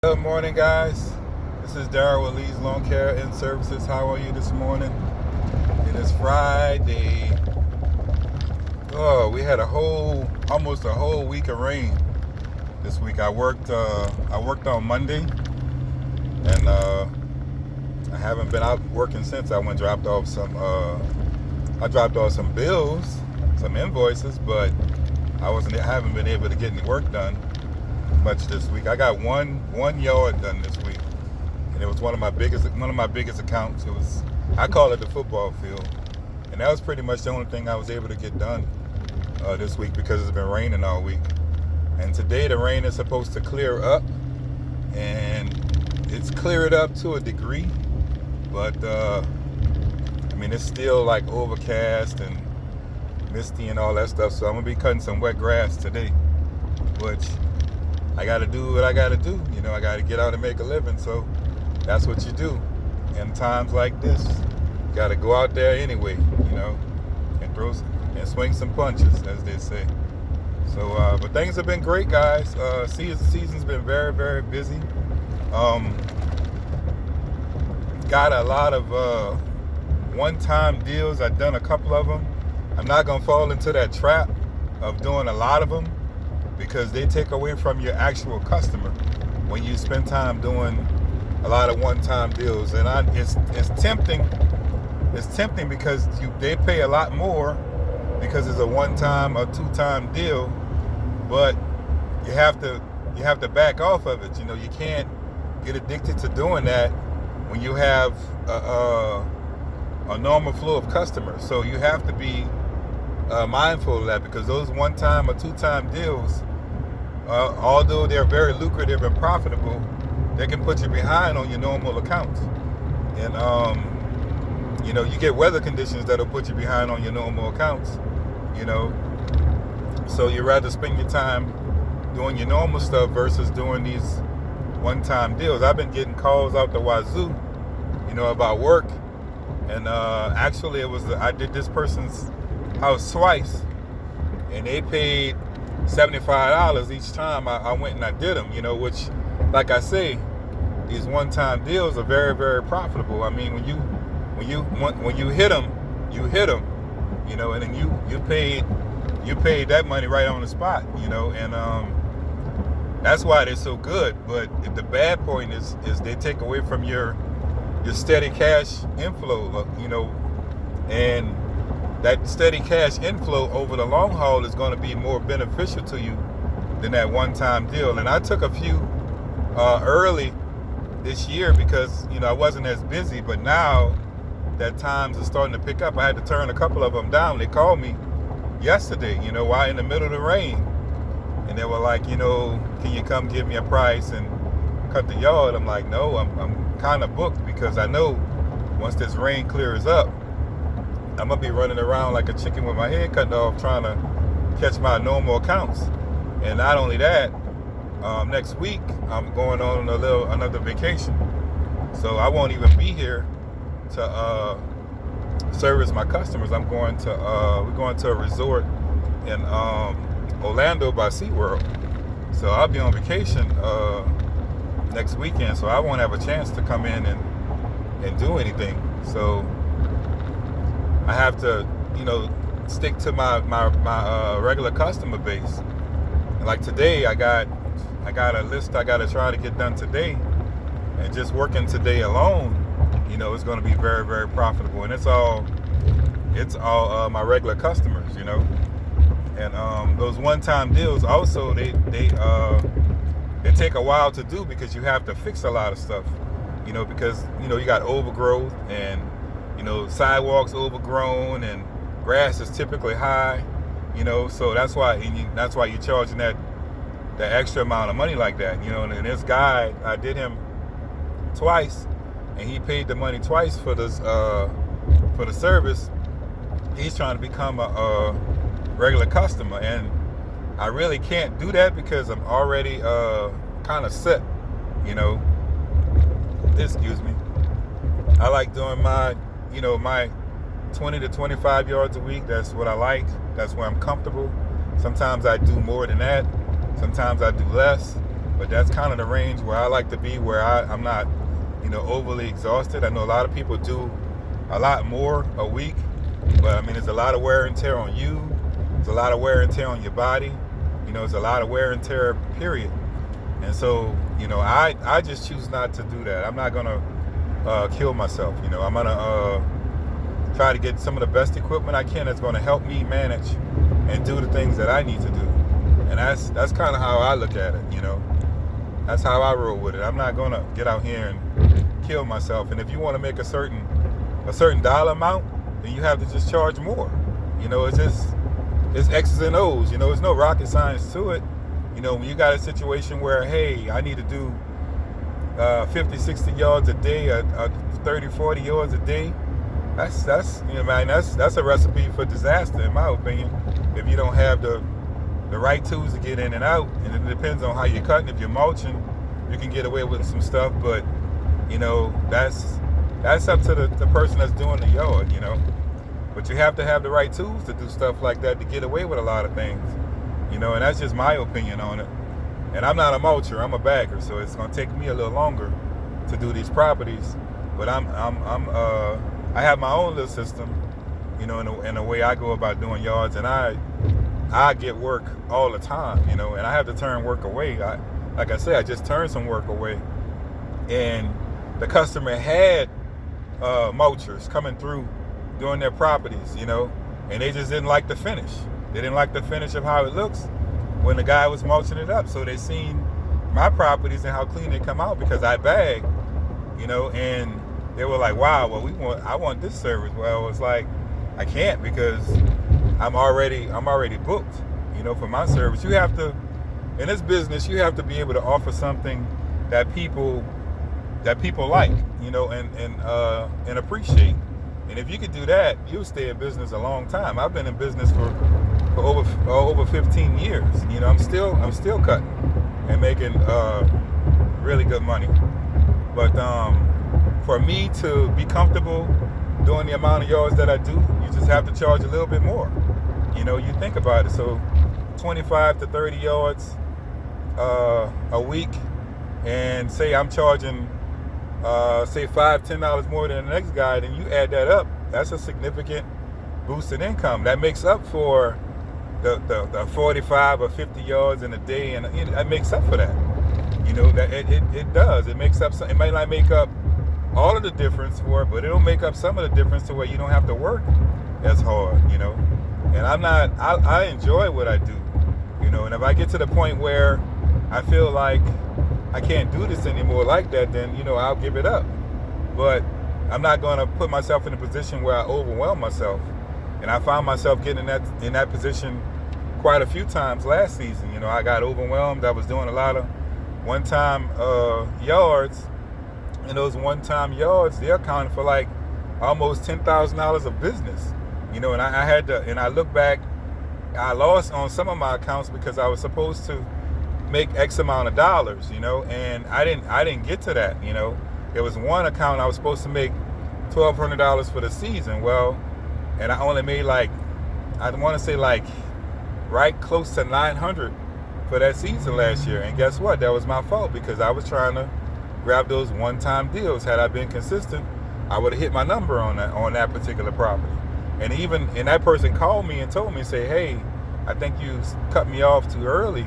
Good morning, guys. This is Daryl with Lee's Lawn Care and Services. How are you this morning? It is Friday. Oh, we had almost a whole week of rain this week. I worked on Monday, and I haven't been out working since. I dropped off some bills, some invoices, but I haven't been able to get any work done much this week. I got one yard done this week, and it was one of my biggest accounts. I call it the football field, and that was pretty much the only thing I was able to get done this week because it's been raining all week. And today the rain is supposed to clear up, and it's cleared up to a degree, but it's still like overcast and misty and all that stuff. So I'm gonna be cutting some wet grass today, which I got to do what I got to do. I got to get out and make a living. So that's what you do. In times like this, you got to go out there anyway, and swing some punches, as they say. So, but things have been great, guys. Season's been very, very busy. Got a lot of one-time deals. I've done a couple of them. I'm not going to fall into that trap of doing a lot of them, because they take away from your actual customer when you spend time doing a lot of one-time deals. And it's tempting. It's tempting because they pay a lot more because it's a one-time or two-time deal, but you have to back off of it. You can't get addicted to doing that when you have a normal flow of customers. So you have to be mindful of that, because those one-time or two-time deals, although they're very lucrative and profitable, they can put you behind on your normal accounts. And you get weather conditions that'll put you behind on your normal accounts. So you rather spend your time doing your normal stuff versus doing these one-time deals. I've been getting calls out the wazoo, about work, and actually I did this person's house twice, and they paid $75 each time I went and I did them, which, like I say, these one-time deals are very, very profitable. I mean, when you hit them, and then you paid that money right on the spot, and that's why they're so good. But the bad point is they take away from your steady cash inflow, and that steady cash inflow over the long haul is going to be more beneficial to you than that one-time deal. And I took a few early this year because I wasn't as busy, but now that times are starting to pick up, I had to turn a couple of them down. They called me yesterday, while in the middle of the rain, and they were like, can you come give me a price and cut the yard? I'm like, no, I'm kind of booked, because I know once this rain clears up, I'm going to be running around like a chicken with my head cut off trying to catch my normal accounts. And not only that, next week I'm going on another vacation. So I won't even be here to service my customers. we're going to a resort in Orlando by SeaWorld. So I'll be on vacation next weekend, so I won't have a chance to come in and do anything. So I have to, stick to my regular customer base. And like today, I got a list I got to try to get done today, and just working today alone, it's going to be very, very profitable. And it's all my regular customers, And those one-time deals also they take a while to do, because you have to fix a lot of stuff, because you got overgrowth, and sidewalks overgrown, and grass is typically high, so that's why you're charging that extra amount of money like that, And this guy, I did him twice, and he paid the money twice for this for the service. He's trying to become a regular customer, and I really can't do that because I'm already kind of set, Excuse me. I like doing my 20 to 25 yards a week. That's what I like. That's where I'm comfortable. Sometimes I do more than that. Sometimes I do less. but that's kind of the range where I like to be, where I'm not, overly exhausted. I know a lot of people do a lot more a week, but I mean, there's a lot of wear and tear on you. There's a lot of wear and tear on your body. There's a lot of wear and tear, period. And so, I just choose not to do that. I'm not gonna kill myself. I'm gonna try to get some of the best equipment I can that's gonna help me manage and do the things that I need to do. And that's kind of how I look at it. That's how I roll with it. I'm not gonna get out here and kill myself. And if you want to make a certain dollar amount, then you have to just charge more. It's X's and O's. There's no rocket science to it. When you got a situation where, hey, I need to do 50, 60 yards a day, 30, 40 yards a day, that's a recipe for disaster, in my opinion. If you don't have the right tools to get in and out, and it depends on how you're cutting. If you're mulching, you can get away with some stuff, but that's up to the person that's doing the yard. But you have to have the right tools to do stuff like that to get away with a lot of things. And that's just my opinion on it. And I'm not a mulcher, I'm a bagger, so it's gonna take me a little longer to do these properties. But I have my own little system, in the way I go about doing yards, and I get work all the time, and I have to turn work away. Like I said, I just turned some work away, and the customer had mulchers coming through doing their properties, and they just didn't like the finish. They didn't like the finish of how it looks when the guy was mulching it up. So they seen my properties and how clean they come out because I bag, and they were like, wow, well, I want this service. Well, it's like, I can't because I'm already booked, for my service. You have to, in this business, you have to be able to offer something that people like, and appreciate. And if you could do that, you'll stay in business a long time. I've been in business for over 15 years. I'm still cutting and making really good money. But for me to be comfortable doing the amount of yards that I do, you just have to charge a little bit more. You think about it. So 25 to 30 yards a week, and say I'm charging say $5, $10 more than the next guy, then you add that up. That's a significant boost in income. That makes up for the 45 or 50 yards in a day, and that makes up for that. That it does. It makes up. It might not make up all of the difference for it, but it'll make up some of the difference to where you don't have to work as hard. And I enjoy what I do. And if I get to the point where I feel like I can't do this anymore like that, then I'll give it up. But I'm not going to put myself in a position where I overwhelm myself. And I found myself getting in that position quite a few times last season. I got overwhelmed. I was doing a lot of one-time yards, and those one-time yards, they accounted for like almost $10,000 of business. And I had to. And I look back, I lost on some of my accounts because I was supposed to make X amount of dollars, and I didn't get to that. There was one account I was supposed to make $1,200 for the season. Well, and I only made right close to $900 for that season last year. And guess what? That was my fault because I was trying to grab those one-time deals. Had I been consistent, I would have hit my number on that particular property. And that person called me and told me, say, hey, I think you cut me off too early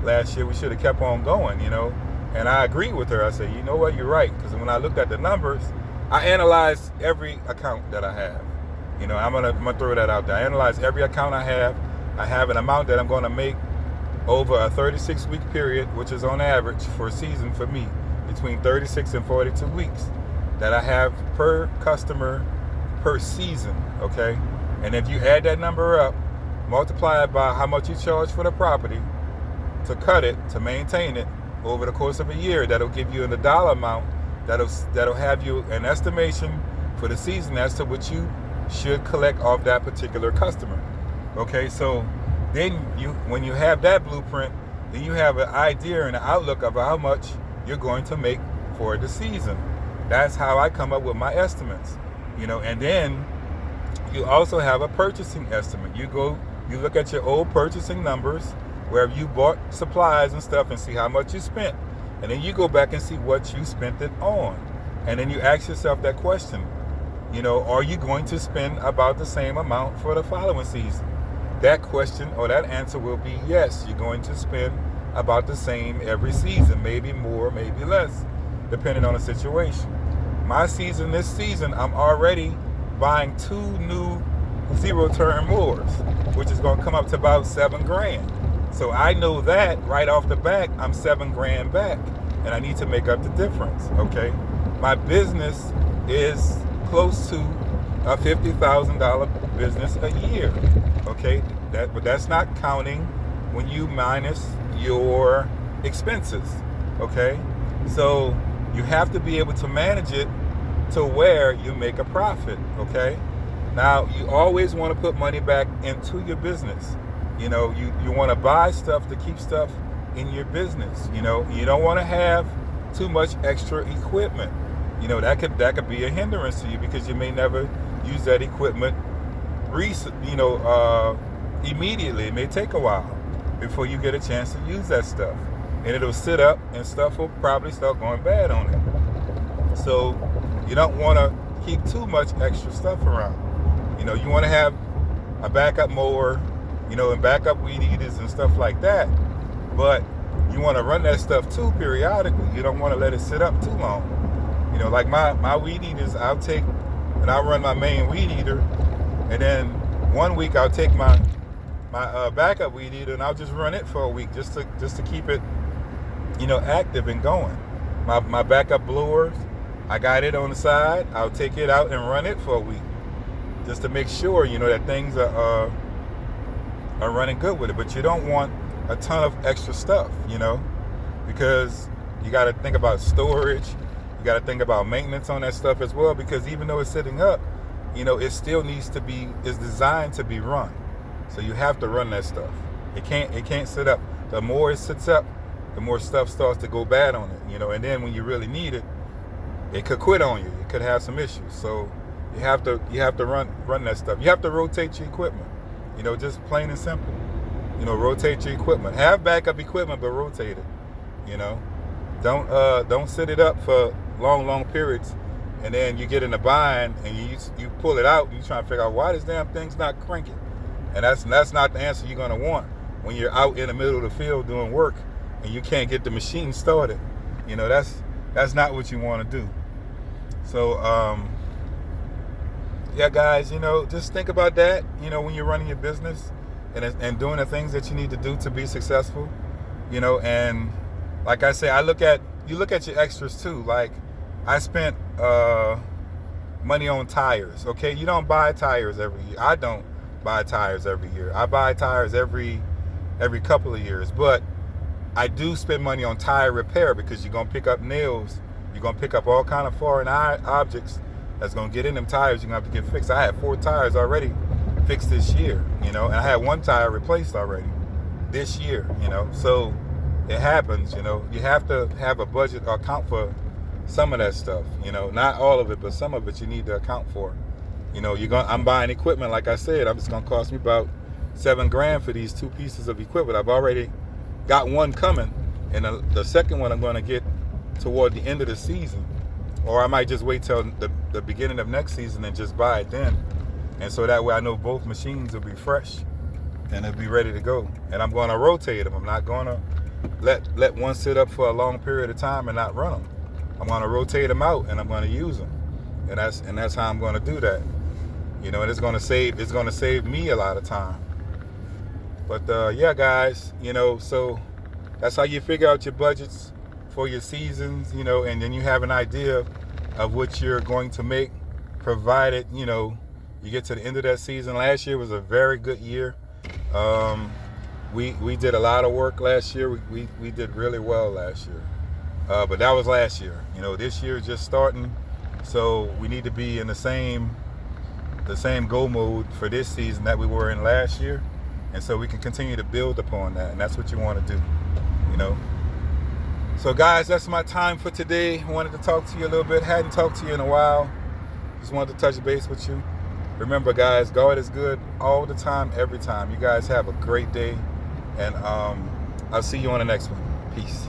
last year. We should have kept on going, And I agreed with her. I said, you know what, you're right. Because when I looked at the numbers, I analyzed every account that I have. I'm gonna throw that out there. I analyze every account I have. I have an amount that I'm gonna make over a 36-week period, which is on average for a season for me, between 36 and 42 weeks that I have per customer per season, okay? And if you add that number up, multiply it by how much you charge for the property to cut it, to maintain it over the course of a year, that'll give you a dollar amount that'll have you an estimation for the season as to what you should collect off that particular customer. Okay, so then when you have that blueprint, then you have an idea and an outlook of how much you're going to make for the season. That's how I come up with my estimates. And then you also have a purchasing estimate. You look at your old purchasing numbers where you bought supplies and stuff and see how much you spent. And then you go back and see what you spent it on. And then you ask yourself that question, are you going to spend about the same amount for the following season? That question or that answer will be yes, you're going to spend about the same every season, maybe more, maybe less, depending on the situation. My season, this season, I'm already buying 2 new zero-turn mowers, which is going to come up to about $7,000. So I know that right off the bat, I'm $7,000 back, and I need to make up the difference. Okay, my business is close to a $50,000 business a year. Okay, but that's not counting when you minus your expenses. Okay, so you have to be able to manage it to where you make a profit. Okay, now you always want to put money back into your business. You want to buy stuff to keep stuff in your business. You don't want to have too much extra equipment. That could be a hindrance to you because you may never use that equipment immediately. It may take a while before you get a chance to use that stuff, and it'll sit up and stuff will probably start going bad on it. So you don't want to keep too much extra stuff around. You want to have a backup mower, and backup weed eaters and stuff like that, but you want to run that stuff too periodically. You don't want to let it sit up too long. Like my weed eaters, I'll run my main weed eater, and then one week I'll take my backup weed eater and I'll just run it for a week just to keep it, active and going. My backup blowers, I got it on the side. I'll take it out and run it for a week just to make sure, that things are running good with it. But you don't want a ton of extra stuff, because you got to think about storage. You got to think about maintenance on that stuff as well, because even though it's sitting up, it still needs to be, it's designed to be run. So you have to run that stuff. It can't sit up. The more it sits up, the more stuff starts to go bad on it, and then when you really need it, it could quit on you. It could have some issues. So you have to run that stuff. You have to rotate your equipment, just plain and simple. Rotate your equipment. Have backup equipment, but rotate it. Don't sit it up for long periods, and then you get in a bind and you pull it out and you try to figure out why this damn thing's not cranking. And that's not the answer you're gonna want when you're out in the middle of the field doing work and you can't get the machine started. That's not what you want to do. So yeah, guys, just think about that. When you're running your business and doing the things that you need to do to be successful. And like I say, you look at your extras too. Like I spent money on tires. Okay, you don't buy tires every year. I don't buy tires every year. I buy tires every couple of years. But I do spend money on tire repair because you're gonna pick up nails. You're gonna pick up all kind of foreign objects that's gonna get in them tires. You're gonna have to get fixed. I had 4 tires already fixed this year. And I had 1 tire replaced already this year. So it happens. You have to have a budget or account for some of that stuff. Not all of it, but some of it you need to account for. I'm buying equipment. Like I said, it's gonna cost me about $7,000 for these 2 pieces of equipment. I've already got one coming, and the second one I'm gonna get toward the end of the season, or I might just wait till the beginning of next season and just buy it then. And so that way I know both machines will be fresh and it'll be ready to go. And I'm gonna rotate them. I'm not gonna let one sit up for a long period of time and not run them. I'm gonna rotate them out and I'm gonna use them, and that's how I'm gonna do that. And it's gonna save me a lot of time. But yeah, guys, so that's how you figure out your budgets for your seasons, and then you have an idea of what you're going to make, provided you get to the end of that season. Last year was a very good year. We did a lot of work last year. We did really well last year. But that was last year. This year is just starting, so we need to be in the same go mode for this season that we were in last year, and so we can continue to build upon that. And that's what you want to do. So guys, that's my time for today. I wanted to talk to you a little bit. Hadn't talked to you in a while. Just wanted to touch base with you. Remember, guys, God is good all the time, every time. You guys have a great day, And I'll see you on the next one. Peace.